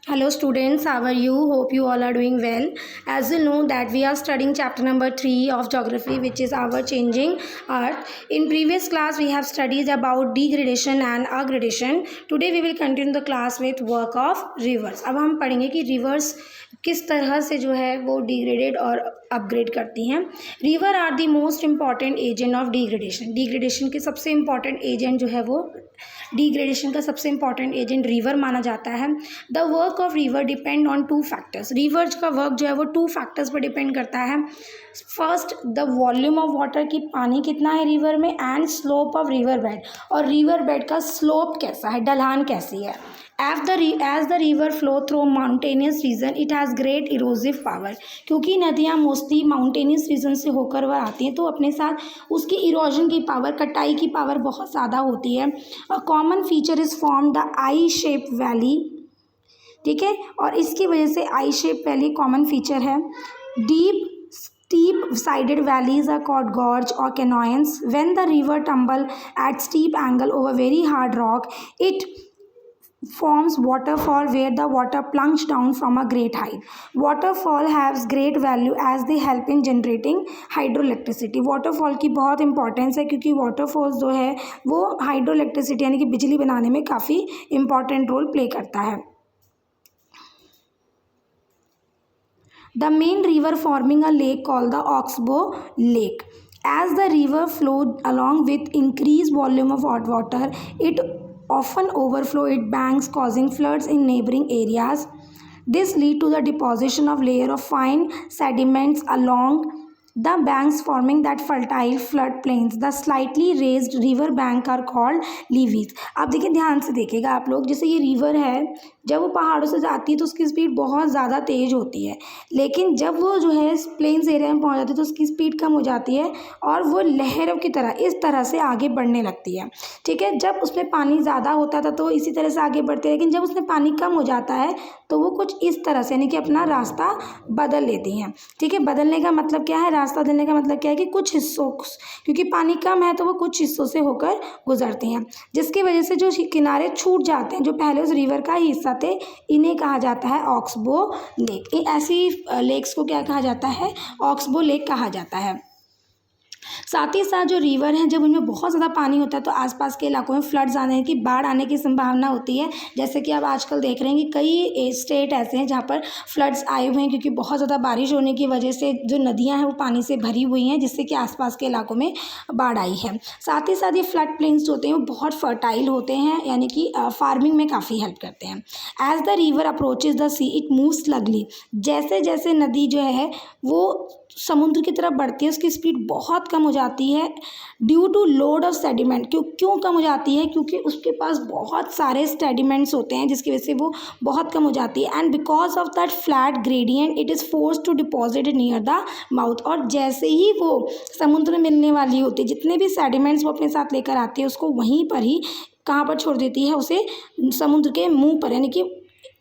Hello students, how are you? Hope you all are doing well. As you know that we are studying chapter number 3 of geography, which is our changing earth. In previous class we have studied about degradation and aggradation. Today we will continue the class with work of rivers. अब हम पढ़ेंगे कि rivers किस तरह से जो है वो डिग्रेडेड और अपग्रेड करती हैं. River are the most important agent of degradation. Degradation के सबसे इम्पॉर्टेंट एजेंट जो है वो डिग्रेडेशन का सबसे इम्पॉर्टेंट एजेंट रिवर माना जाता है. The work of river depend on 2 factors. Reverse का वर्क जो है वो 2 फैक्टर्स पर डिपेंड करता है. First the volume of water की पानी कितना है रिवर में, and slope of river bed, और रिवर बेड का स्लोप कैसा है, ढलान कैसी है. As the river flow through mountainous region, it has great erosive power. क्योंकि नदियाँ मोस्टली माउंटेनियस रीजन से होकर वह आती हैं तो अपने साथ उसकी इरोजन की पावर, कटाई की पावर बहुत ज़्यादा होती है. A common feature is form the I shape valley. ठीक है, और इसकी वजह से आई शेप वैली कॉमन फीचर है. Deep steep sided valleys are called gorge or canyons. When the river tumble at steep angle over very hard rock, it forms waterfall where the water plunges down from a great height. Waterfall has great value as they help in generating hydroelectricity. waterfall की बहुत importance है क्योंकि waterfalls जो है वो hydroelectricity यानी कि बिजली बनाने में काफ़ी इंपॉर्टेंट रोल प्ले करता है. The main river forming a lake called the Oxbow Lake. As the river flowed along with increased volume of hot water, it often overflow its banks, causing floods in neighboring areas. This lead to the deposition of layer of fine sediments along the banks, forming that fertile flood plains. The slightly raised river bank are called levees. अब देखिए, ध्यान से देखिएगा आप लोग. जैसे ये river है, जब वो पहाड़ों से जाती है तो उसकी स्पीड बहुत ज़्यादा तेज़ होती है, लेकिन जब वो जो है प्लेन्स एरिया में पहुंच जाती है तो उसकी स्पीड कम हो जाती है और वो लहरों की तरह इस तरह से आगे बढ़ने लगती है. ठीक है, जब उसमें पानी ज़्यादा होता था तो इसी तरह से आगे बढ़ती है, लेकिन जब उसमें पानी कम हो जाता है तो वो कुछ इस तरह से यानी कि अपना रास्ता बदल लेती हैं. ठीक है, बदलने का मतलब क्या है, रास्ता बदलने का मतलब क्या है कि कुछ हिस्सों, क्योंकि पानी कम है तो वो कुछ हिस्सों से होकर गुजरती हैं, जिसकी वजह से जो किनारे छूट जाते हैं जो पहले उस रिवर का ही हिस्सा थे, इन्हें कहा जाता है ऑक्सबो लेक. ऐसी लेक्स को क्या कहा जाता है, ऑक्सबो लेक कहा जाता है. साथ ही साथ जो रिवर हैं जब उनमें बहुत ज़्यादा पानी होता है तो आसपास के इलाकों में फ्लड्स आने की, बाढ़ आने की संभावना होती है. जैसे कि आप आजकल देख रहे हैं कि कई स्टेट ऐसे हैं जहाँ पर फ्लड्स आए हुए हैं क्योंकि बहुत ज़्यादा बारिश होने की वजह से जो नदियाँ हैं वो पानी से भरी हुई हैं, जिससे कि आसपास के इलाकों में बाढ़ आई है. साथ ही साथ ये फ्लड प्लेन्स होते हैं वो बहुत फर्टाइल होते हैं, यानी कि फार्मिंग में काफ़ी हेल्प करते हैं. As the river approaches the sea it moves sluggishly. जैसे जैसे नदी जो है वो समुद्र की तरफ बढ़ती है उसकी स्पीड बहुत कम हो जाती है. Due to load of sediment. क्यों कम हो जाती है, क्योंकि उसके पास बहुत सारे सेडिमेंट्स होते हैं जिसकी वजह से वो बहुत कम हो जाती है. And because of that flat gradient it is force to deposit near the mouth. और जैसे ही वो समुद्र में मिलने वाली होती है, जितने भी सेडिमेंट्स वो अपने साथ लेकर आती है उसको वहीं पर ही कहाँ पर छोड़ देती है, उसे समुद्र के मुँह पर यानी कि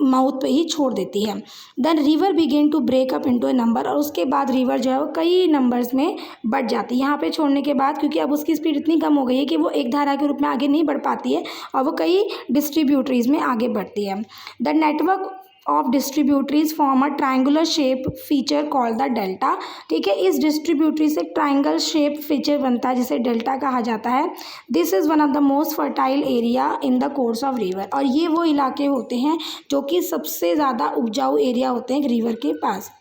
माउथ पे ही छोड़ देती है. Then river begin to break up into a number. और उसके बाद रिवर जो है वो कई नंबर्स में बढ़ जाती है. यहाँ पे छोड़ने के बाद क्योंकि अब उसकी स्पीड इतनी कम हो गई है कि वो एक धारा के रूप में आगे नहीं बढ़ पाती है और वो कई डिस्ट्रीब्यूटरीज में आगे बढ़ती है. The network of distributaries form a triangular shape feature called the delta. ठीक है, इस डिस्ट्रीब्यूटरी से ट्राइंगल शेप फीचर बनता है जिसे डेल्टा कहा जाता है. This is one of the most fertile area in the course of river. और ये वो इलाके होते हैं जो कि सबसे ज़्यादा उपजाऊ एरिया होते हैं रिवर के पास.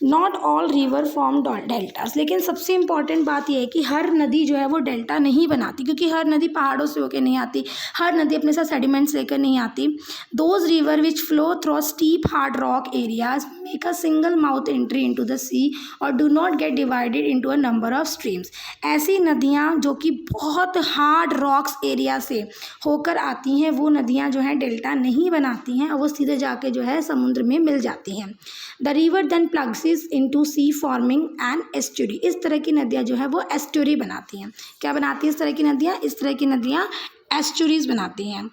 Not all river form deltas. लेकिन सबसे इंपॉर्टेंट बात यह है कि हर नदी जो है वो डेल्टा नहीं बनाती, क्योंकि हर नदी पहाड़ों से होकर नहीं आती, हर नदी अपने साथ सेडिमेंट्स लेकर नहीं आती. Those river which flow through steep hard rock areas make a single mouth entry into the sea और do not get divided into a number of streams. ऐसी नदियाँ जो कि बहुत हार्ड रॉक्स एरिया से होकर आती हैं वो नदियाँ जो हैं डेल्टा नहीं बनाती हैं और वो सीधे जाके जो है समुद्र में मिल जाती हैं. The river then plugs into sea forming an estuary. इस तरह की नदियाँ जो है वो एस्ट्यूरी बनाती हैं. क्या बनाती हैं इस तरह की नदियाँ? इस तरह की नदियाँ एस्ट्यूरीज बनाती हैं.